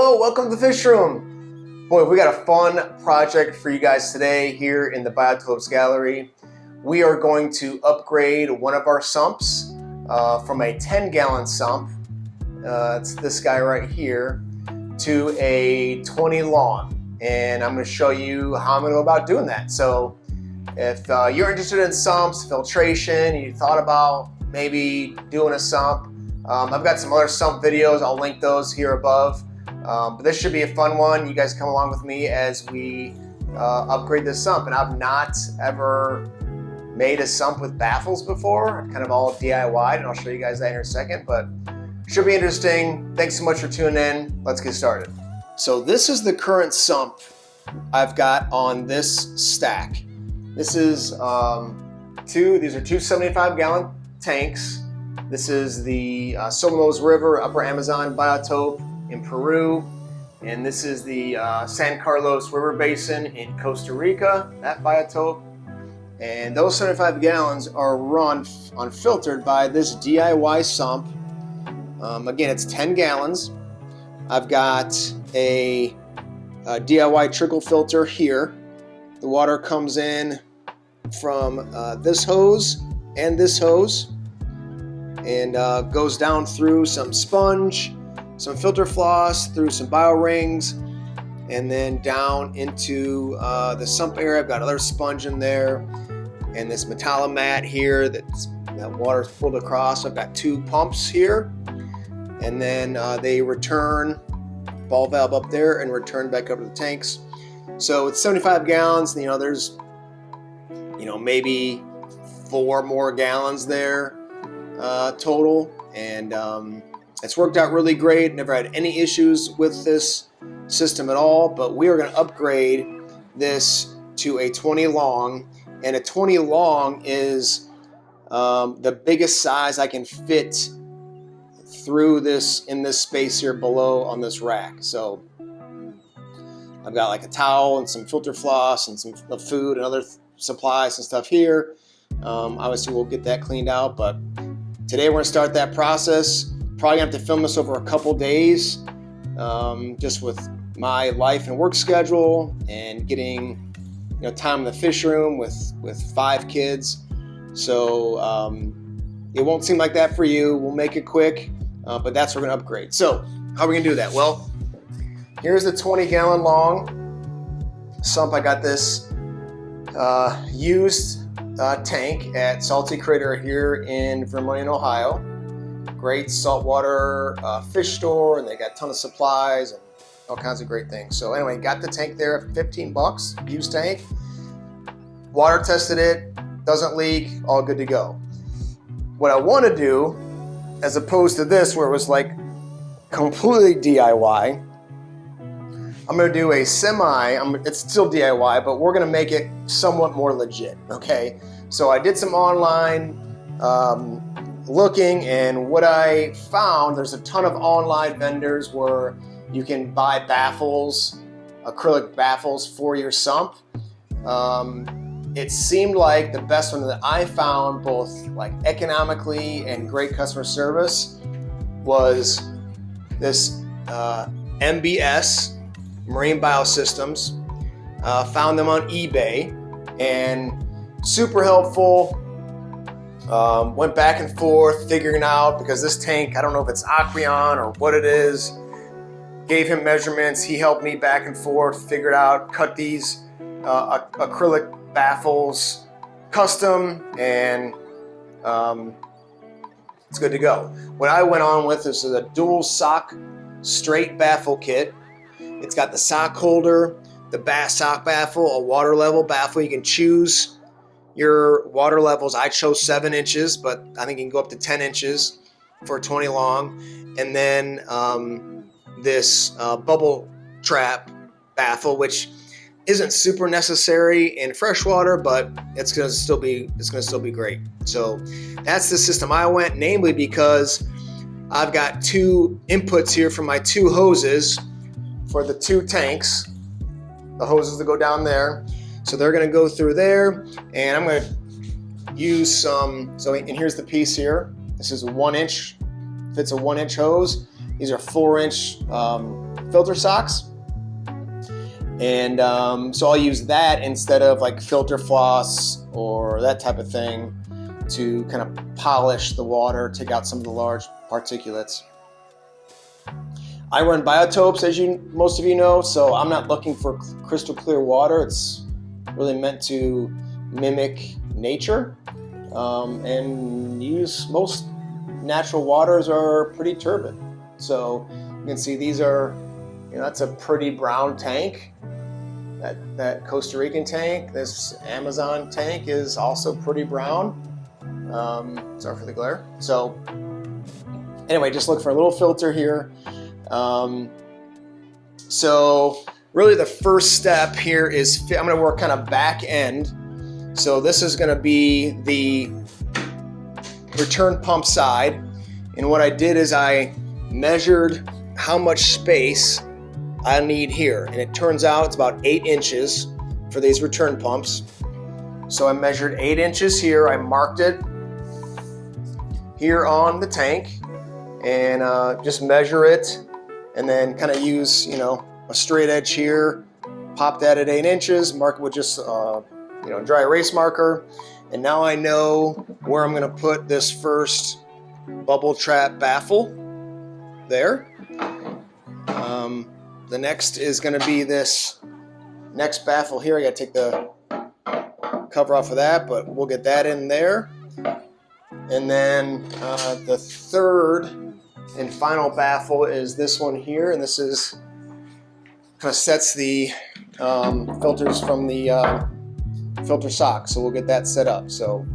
Hello, welcome to the fish room. Boy, we got a fun project for you guys today here in the Biotopes Gallery. We are going to upgrade one of our sumps from a 10-gallon sump, it's this guy right here, to a 20 long. And I'm going to show you how I'm going to go about doing that. So if you're interested in sumps, filtration, you thought about maybe doing a sump, I've got some other sump videos. I'll link those here above. But this should be a fun one. You guys come along with me as we upgrade this sump. And I've not ever made a sump with baffles before. Kind of all DIY, and I'll show you guys that in a second. But it should be interesting. Thanks so much for tuning in. Let's get started. So this is the current sump I've got on this stack. This is these are two 75-gallon tanks. This is the Somos River Upper Amazon Biotope in Peru, and this is the San Carlos River Basin in Costa Rica, that biotope. And those 75 gallons are run unfiltered by this DIY sump. Again, it's 10 gallons. I've got a DIY trickle filter here. The water comes in from this hose and this hose, and goes down through some sponge, some filter floss, through some bio rings, and then down into the sump area. I've got another sponge in there, and this Metalamat here that water's pulled across. I've got two pumps here, and then they return, ball valve up there, and return back over to the tanks. So it's 75 gallons. There's maybe 4 more gallons there total, and it's worked out really great. Never had any issues with this system at all, but we are going to upgrade this to a 20 long, and a 20 long is the biggest size I can fit through this in this space here below on this rack. So I've got like a towel and some filter floss and some food and other supplies and stuff here. Obviously we'll get that cleaned out, but today we're going to start that process. Probably gonna have to film this over a couple days, just with my life and work schedule and getting time in the fish room with 5 kids. So it won't seem like that for you. We'll make it quick, but that's what we're gonna upgrade. So how are we gonna do that? Well, here's the 20-gallon long sump. I got this used tank at Salty Critter here in Vermillion, Ohio. Great saltwater fish store, and they got a ton of supplies and all kinds of great things. So anyway, got the tank there at 15 bucks, used tank. Water tested it, doesn't leak, all good to go. What I want to do, as opposed to this where it was like completely DIY, I'm going to do a it's still DIY, but we're going to make it somewhat more legit, okay? So I did some online looking, and what I found, there's a ton of online vendors where you can buy baffles, acrylic baffles for your sump. It seemed like the best one that I found, both like economically and great customer service, was this MBS, Marine Biosystems. Found them on eBay, and super helpful. Went back and forth figuring out, because this tank, I don't know if it's Aquarium or what it is. Gave him measurements, he helped me back and forth, figured out, cut these acrylic baffles custom, and it's good to go. What I went on with is a dual sock straight baffle kit. It's got the sock holder, the sock baffle, a water level baffle. You can choose your water levels. I chose 7 inches, but I think you can go up to 10 inches for a 20 long. And then this bubble trap baffle, which isn't super necessary in freshwater, but it's gonna still be great. So that's the system I went, namely because I've got 2 inputs here from my 2 hoses for the 2 tanks, the hoses that go down there. So they're going to go through there, and I'm going to use some, and here's the piece here. This is a 1 inch, fits a 1 inch hose. These are 4 inch filter socks. And so I'll use that instead of like filter floss or that type of thing to kind of polish the water, take out some of the large particulates. I run biotopes, as most of you know, so I'm not looking for crystal clear water. It's really meant to mimic nature, and most natural waters are pretty turbid. So you can see these are, that's a pretty brown tank. That Costa Rican tank, this Amazon tank is also pretty brown. Sorry for the glare. So anyway, just look for a little filter here. So really the first step here is I'm going to work kind of back end. So this is going to be the return pump side. And what I did is I measured how much space I need here. And it turns out it's about 8 inches for these return pumps. So I measured 8 inches here. I marked it here on the tank and just measure it and then kind of use, a straight edge here, pop that at 8 inches, mark it with just, dry erase marker. And now I know where I'm gonna put this first bubble trap baffle there. The next is gonna be this next baffle here. I gotta take the cover off of that, but we'll get that in there. And then the third and final baffle is this one here, and this is kind of sets the filters from the filter sock, so we'll get that set up. So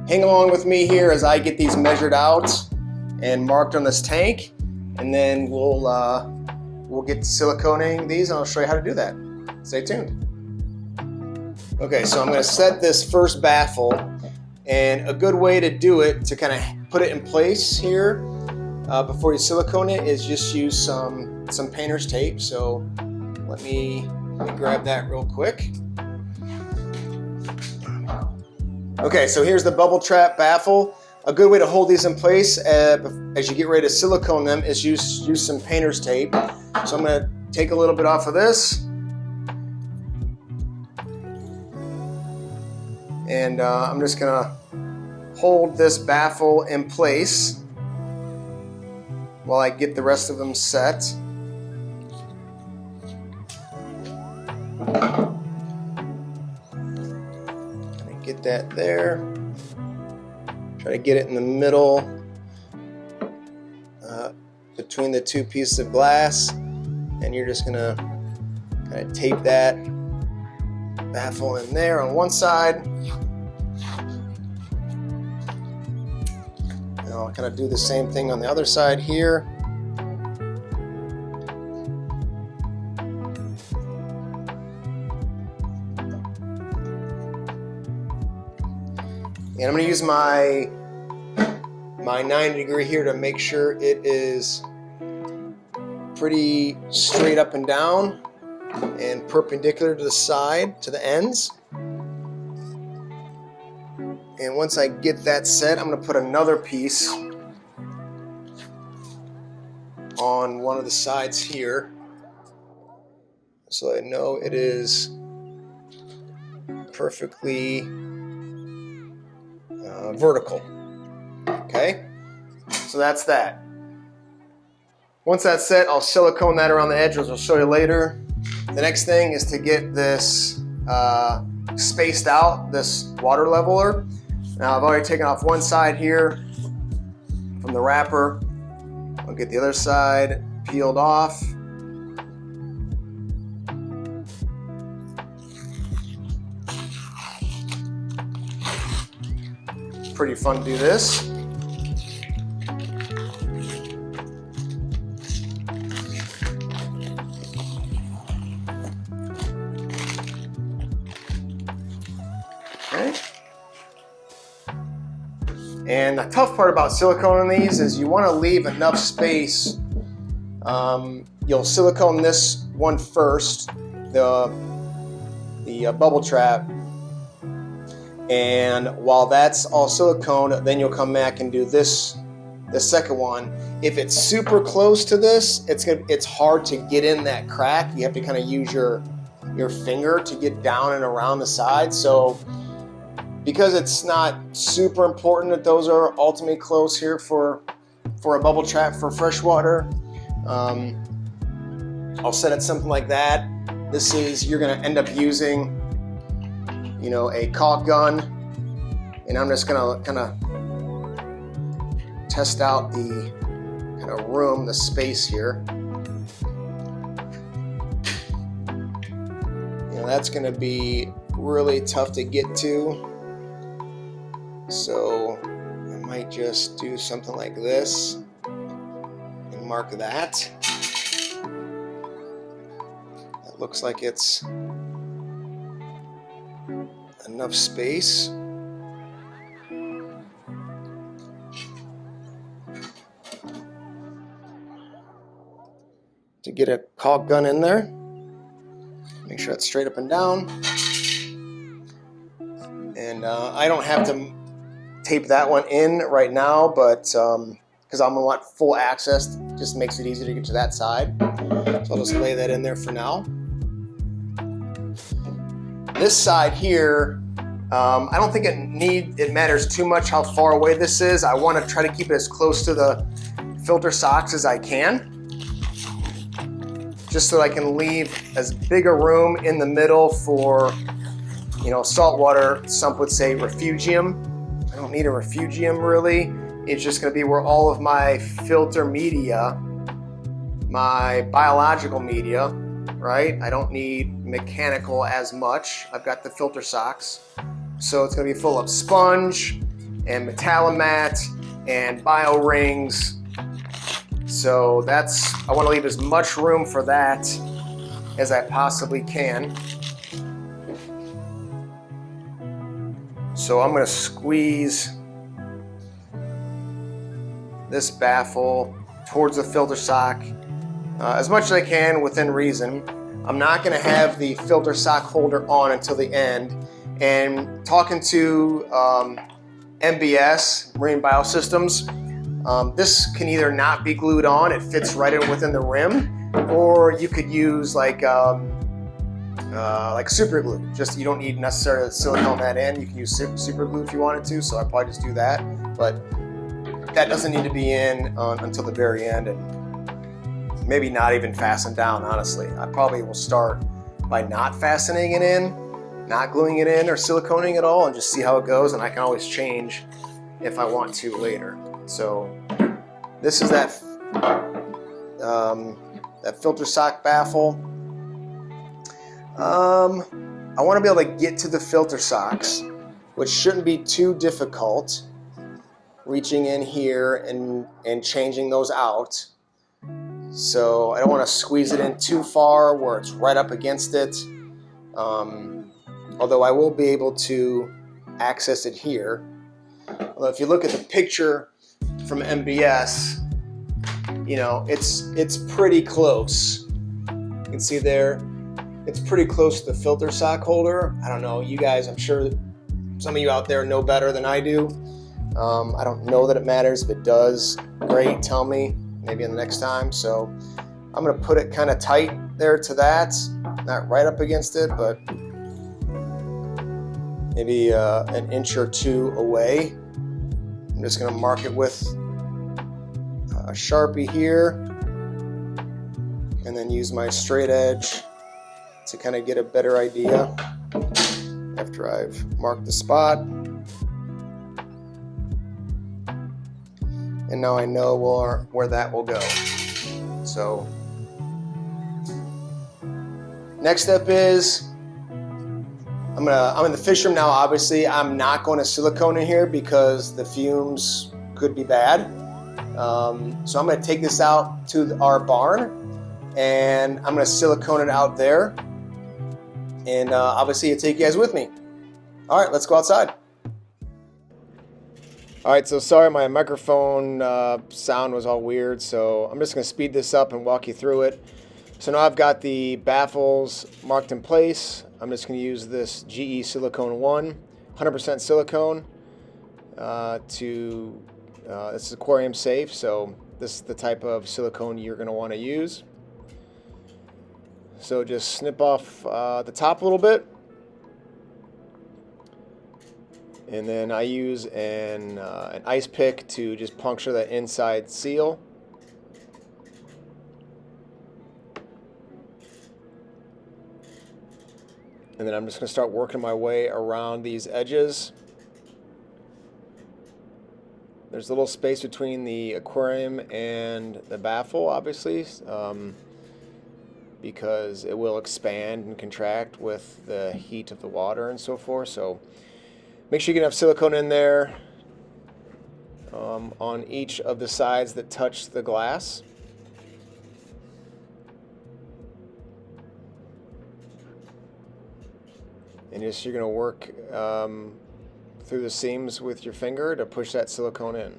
hang along with me here as I get these measured out and marked on this tank, and then we'll get to siliconing these and I'll show you how to do that. Stay tuned. Okay, so I'm going to set this first baffle, and a good way to do it, to kind of put it in place here before you silicone it, is just use some painter's tape. So let me grab that real quick. Okay, so here's the bubble trap baffle. A good way to hold these in place as you get ready to silicone them is use some painter's tape. So I'm going to take a little bit off of this. And I'm just going to hold this baffle in place while I get the rest of them set. Get that there. Try to get it in the middle between the two pieces of glass, and you're just gonna kind of tape that baffle in there on one side. And I'll kind of do the same thing on the other side here. And I'm going to use my 90 degree here to make sure it is pretty straight up and down and perpendicular to the side, to the ends. And once I get that set, I'm going to put another piece on one of the sides here, so I know it is perfectly vertical. Okay, so that's that. Once that's set, I'll silicone that around the edge, which I'll show you later. The next thing is to get this spaced out, this water leveler. Now I've already taken off one side here from the wrapper. I'll get the other side peeled off. Pretty fun to do this. Okay. And the tough part about siliconing these is you want to leave enough space. You'll silicone this one first, the bubble trap. And while that's all silicone, then you'll come back and do this the second one. If it's super close to this, it's hard to get in that crack. You have to kind of use your finger to get down and around the side. So because it's not super important that those are ultimately close here for a bubble trap for freshwater, I'll set it something like that. You're gonna end up using, you know, a caulk gun, and I'm just gonna kind of test out the kind of room, the space here. You know, that's gonna be really tough to get to. So I might just do something like this and mark that. That looks like it's enough space. To get a caulk gun in there. Make sure it's straight up and down. And I don't have to tape that one in right now, but because I'm gonna want full access, just makes it easier to get to that side. So I'll just lay that in there for now. This side here, I don't think it matters too much how far away this is. I want to try to keep it as close to the filter socks as I can, just so I can leave as big a room in the middle for, you know, saltwater. Sump would say refugium. I don't need a refugium really. It's just gonna be where all of my filter media, my biological media, right? I don't need mechanical as much. I've got the filter socks. So it's gonna be full of sponge and metalamat and bio rings. So I wanna leave as much room for that as I possibly can. So I'm gonna squeeze this baffle towards the filter sock as much as I can within reason. I'm not gonna have the filter sock holder on until the end. And talking to MBS, Marine Biosystems, this can either not be glued on, it fits right in within the rim, or you could use like super glue. Just, you don't need necessarily silicone that in. You can use super glue if you wanted to, so I'd probably just do that. But that doesn't need to be in until the very end, and maybe not even fastened down, honestly. I probably will start by not fastening it in, not gluing it in or siliconing it all, and just see how it goes, and I can always change if I want to later. So this is that filter sock baffle. I want to be able to get to the filter socks, which shouldn't be too difficult, reaching in here and changing those out. So I don't want to squeeze it in too far where it's right up against it. Although I will be able to access it here. Although if you look at the picture from MBS, you know, it's pretty close. You can see there, it's pretty close to the filter sock holder. I don't know, you guys, I'm sure some of you out there know better than I do. I don't know that it matters. If it does, great, tell me, maybe in the next time. So I'm gonna put it kind of tight there to that, not right up against it, but maybe an inch or two away. I'm just gonna mark it with a Sharpie here, and then use my straight edge to kind of get a better idea after I've marked the spot. And now I know where that will go. So next step is I'm in the fish room now. Obviously, I'm not going to silicone in here because the fumes could be bad. So I'm going to take this out to our barn, and I'm going to silicone it out there. And obviously, I'll take you guys with me. All right, let's go outside. All right, so sorry, my microphone sound was all weird, so I'm just going to speed this up and walk you through it. So now I've got the baffles marked in place. I'm just going to use this GE Silicone 1, 100% silicone, to This is aquarium safe, so this is the type of silicone you're going to want to use. So just snip off the top a little bit. And then I use an ice pick to just puncture that inside seal. And then I'm just going to start working my way around these edges. There's a little space between the aquarium and the baffle, obviously, because it will expand and contract with the heat of the water and so forth. So make sure you get enough silicone in there on each of the sides that touch the glass. And just you're going to work through the seams with your finger to push that silicone in.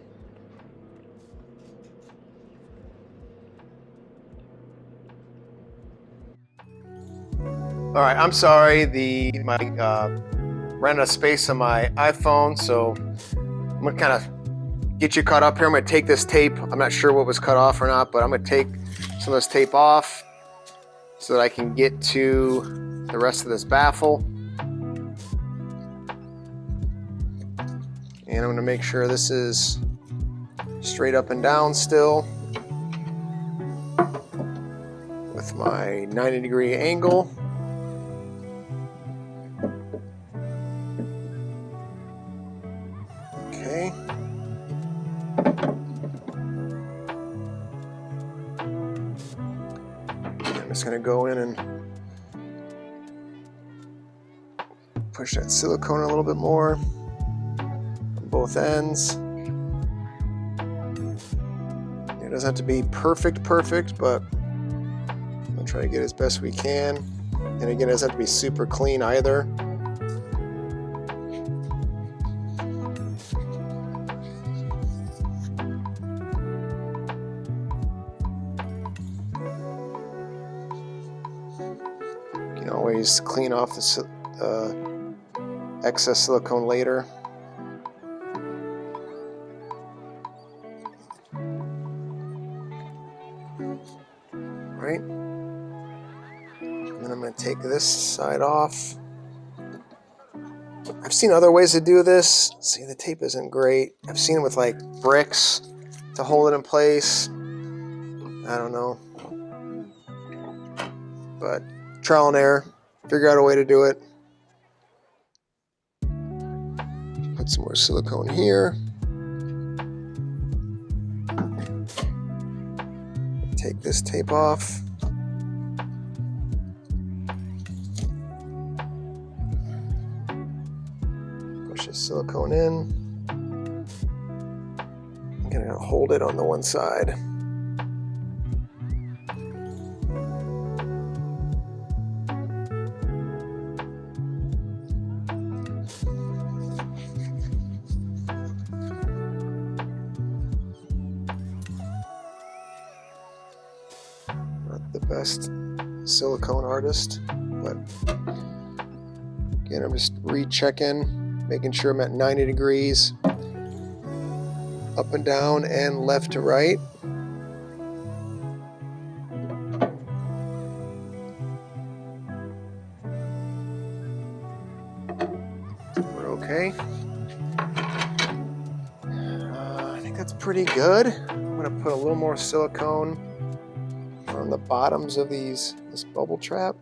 All right, I'm sorry, my ran out of space on my iPhone, so I'm gonna kind of get you caught up here. I'm gonna take this tape. I'm not sure what was cut off or not, but I'm gonna take some of this tape off so that I can get to the rest of this baffle. And I'm going to make sure this is straight up and down still with my 90-degree angle. Okay. I'm just going to go in and push that silicone a little bit more. Both ends. It doesn't have to be perfect, but we'll try to get as best we can. And again, it doesn't have to be super clean either. You can always clean off the excess silicone later. Right, and then I'm going to take this side off. I've seen other ways to do this. See, the tape isn't great. I've seen it with like bricks to hold it in place. I don't know, but trial and error. Figure out a way to do it. Put some more silicone here. Take this tape off. Push the silicone in. I'm gonna hold it on the one side. The best silicone artist, but again, I'm just rechecking, making sure I'm at 90 degrees up and down and left to right. We're okay. I think that's pretty good. I'm going to put a little more silicone on the bottoms of this bubble trap.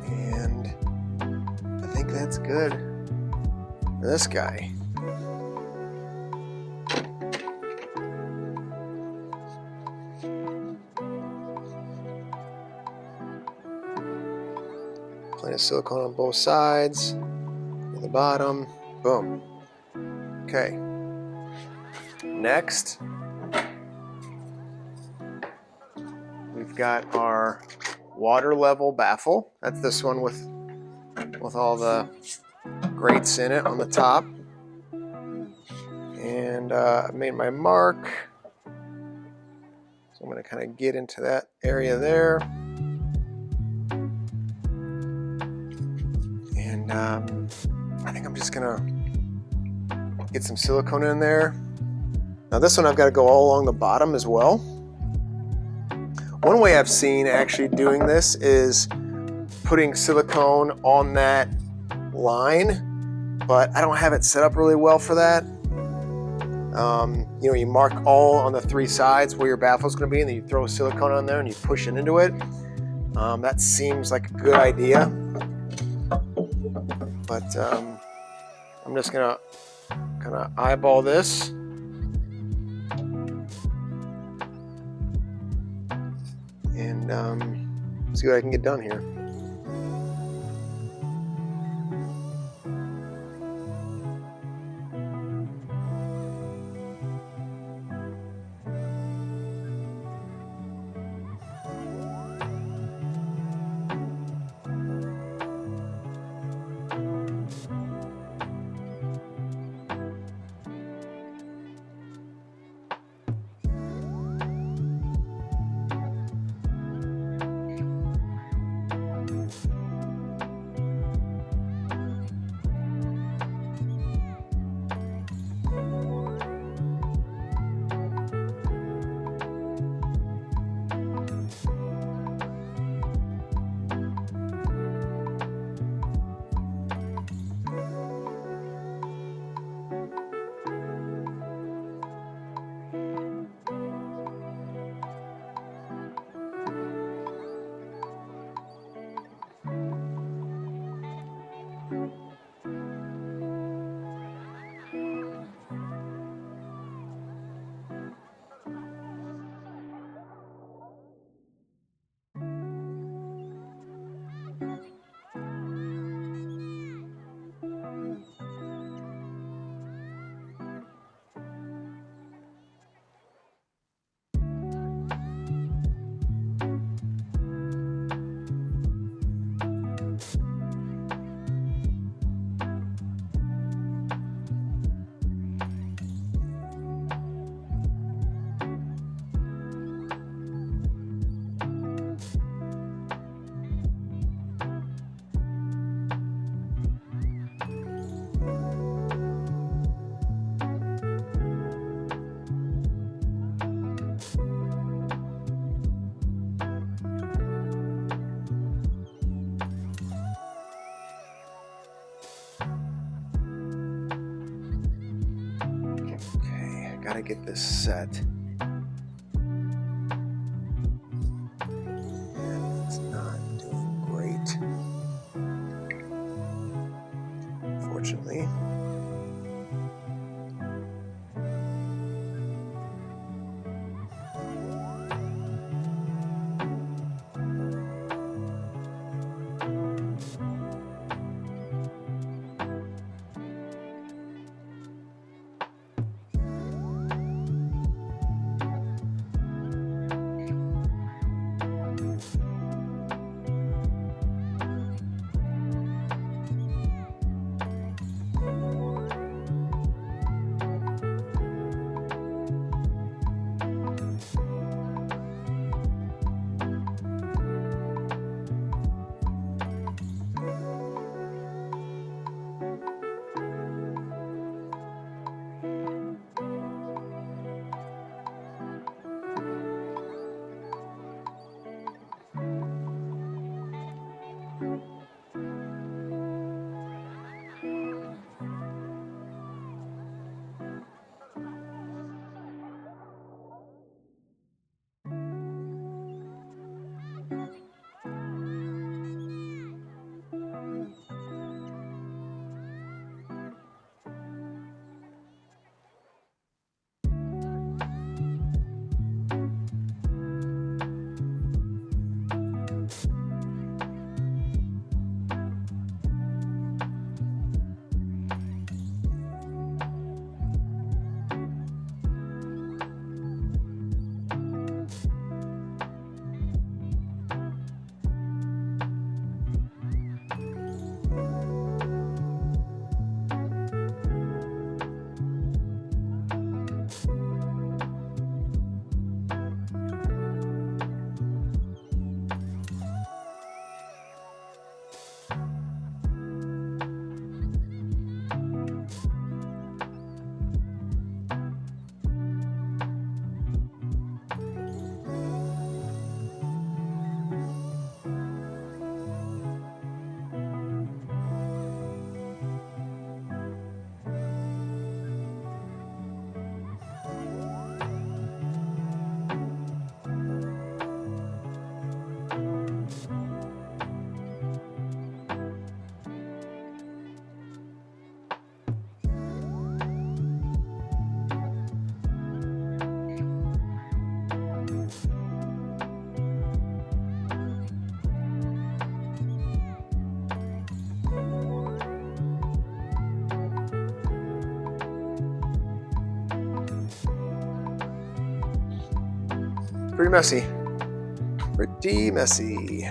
And I think that's good for this guy. Plenty of silicone on both sides, at the bottom, boom. Okay. Next, we've got our water level baffle. That's this one with all the grates in it on the top. And I've made my mark. So I'm going to kind of get into that area there. And I think I'm just going to get some silicone in there. Now this one I've got to go all along the bottom as well. One way I've seen actually doing this is putting silicone on that line, but I don't have it set up really well for that. You know, you mark all on the 3 sides where your baffle is going to be, and then you throw silicone on there and you push it into it. That seems like a good idea, but I'm just going to kind of eyeball this. And see what I can get done here. Gotta get this set. And it's not doing great, unfortunately. Pretty messy. Pretty messy.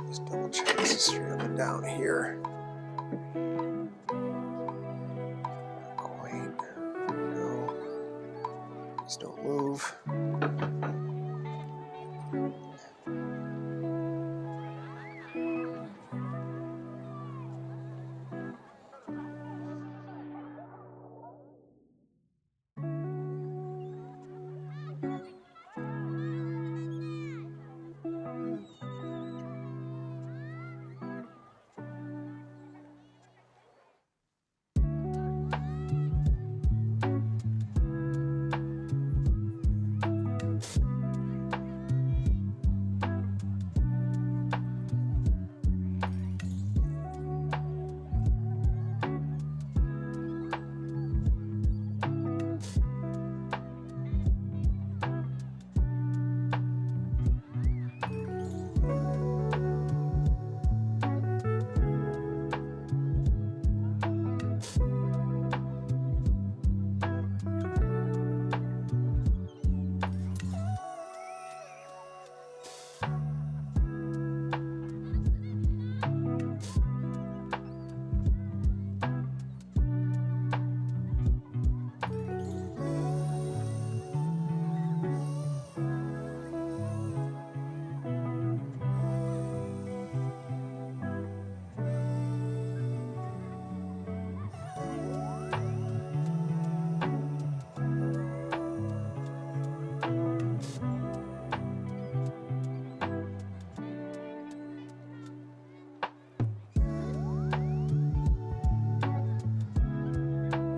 Just double check this is straight up and down here. Quite. No. Just don't move.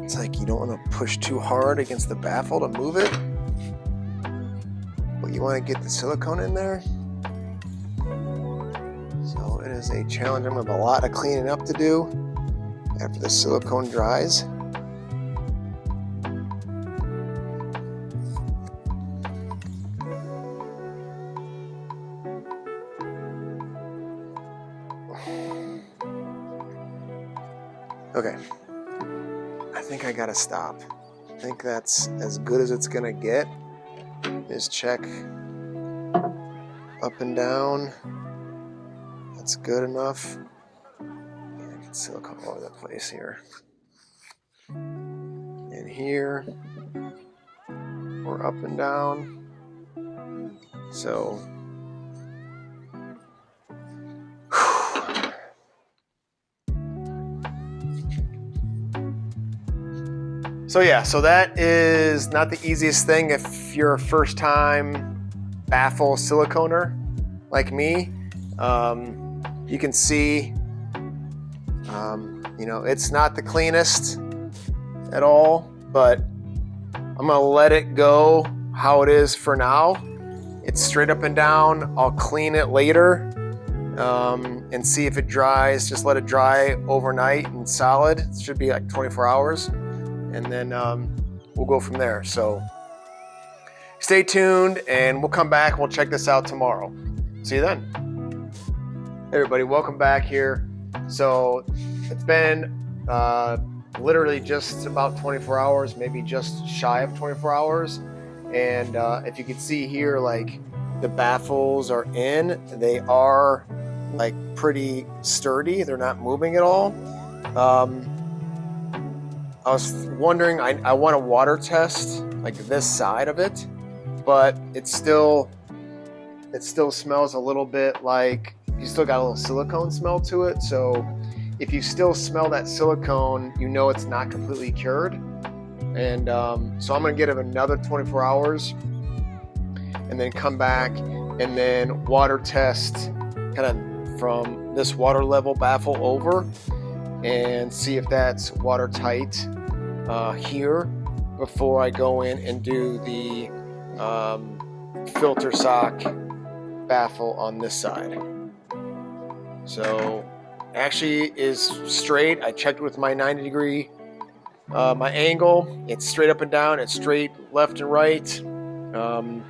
It's like you don't want to push too hard against the baffle to move it, but you want to get the silicone in there. So it is a challenge. I'm going to have a lot of cleaning up to do after the silicone dries. Okay. I think I gotta stop. I think that's as good as it's gonna get. Just check up and down. That's good enough. Yeah, I get silicone all over the place here. And here, we're up and down. So, so that is not the easiest thing if you're a first time baffle siliconer like me. You can see, it's not the cleanest at all, but I'm gonna let it go how it is for now. It's straight up and down. I'll clean it later and see if it dries. Just let it dry overnight and solid. It should be like 24 hours. And then we'll go from there. So stay tuned and we'll come back and we'll check this out tomorrow. See you then. Hey everybody, welcome back here. So it's been literally just about 24 hours, maybe just shy of 24 hours. And if you can see here, like the baffles are in, they are like pretty sturdy. They're not moving at all. I was wondering, I want to water test like this side of it, but it still smells a little bit like, you still got a little silicone smell to it. So if you still smell that silicone, you know it's not completely cured. And so I'm gonna give it another 24 hours and then come back and then water test kind of from this water level baffle over and see if that's watertight here before I go in and do the filter sock baffle on this side. So actually is straight. I checked with my 90 degree my angle. It's straight up and down. It's straight left and right. I'm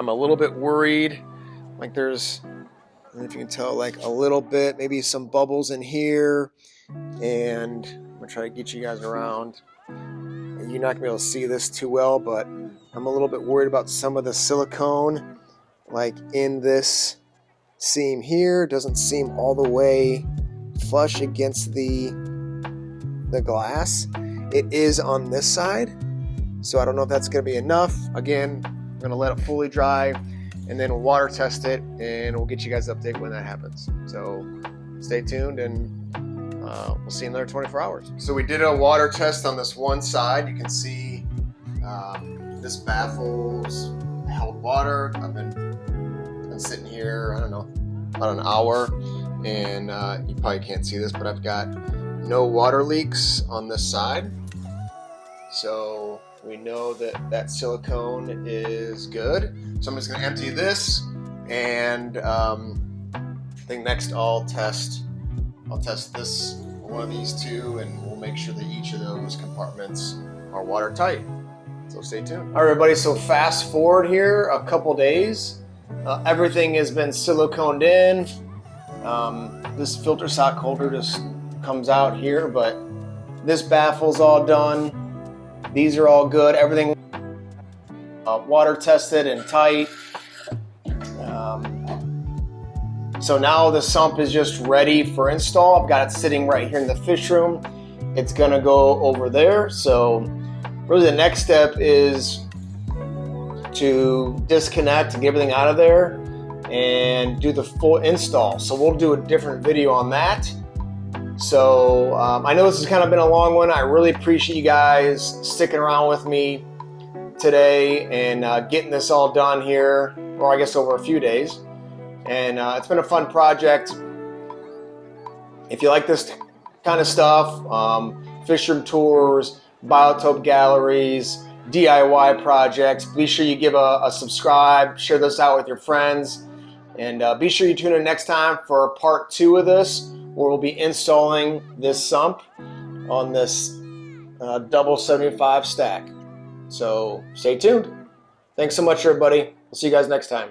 a little bit worried. Like there's, I don't know if you can tell, like a little bit, maybe some bubbles in here. And I'm gonna try to get you guys around. You're not gonna be able to see this too well, but I'm a little bit worried about some of the silicone, like in this seam here. Doesn't seem all the way flush against the glass. It is on this side, so I don't know if that's going to be enough. Again, I'm going to let it fully dry, and then we'll water test it, and we'll get you guys an update when that happens. So stay tuned, and we'll see you in another 24 hours. So we did a water test on this one side. You can see this baffles held water. I've been sitting here, I don't know, about an hour, and you probably can't see this, but I've got no water leaks on this side. So we know that silicone is good. So I'm just going to empty this, and I think next I'll test this, one of these two, and we'll make sure that each of those compartments are watertight. So stay tuned. All right, everybody, so fast forward here a couple days. Everything has been siliconed in. This filter sock holder just comes out here, but this baffle's all done. These are all good. Everything water tested and tight. So now the sump is just ready for install. I've got it sitting right here in the fish room. It's gonna go over there. So really the next step is to disconnect and get everything out of there and do the full install. So we'll do a different video on that. So I know this has kind of been a long one. I really appreciate you guys sticking around with me today and getting this all done here, or I guess over a few days. And it's been a fun project. If you like this kind of stuff, fish room tours, biotope galleries, DIY projects, be sure you give a subscribe, share this out with your friends, and be sure you tune in next time for part 2 of this, where we'll be installing this sump on this double 75 stack. So stay tuned. Thanks so much, everybody. We'll see you guys next time.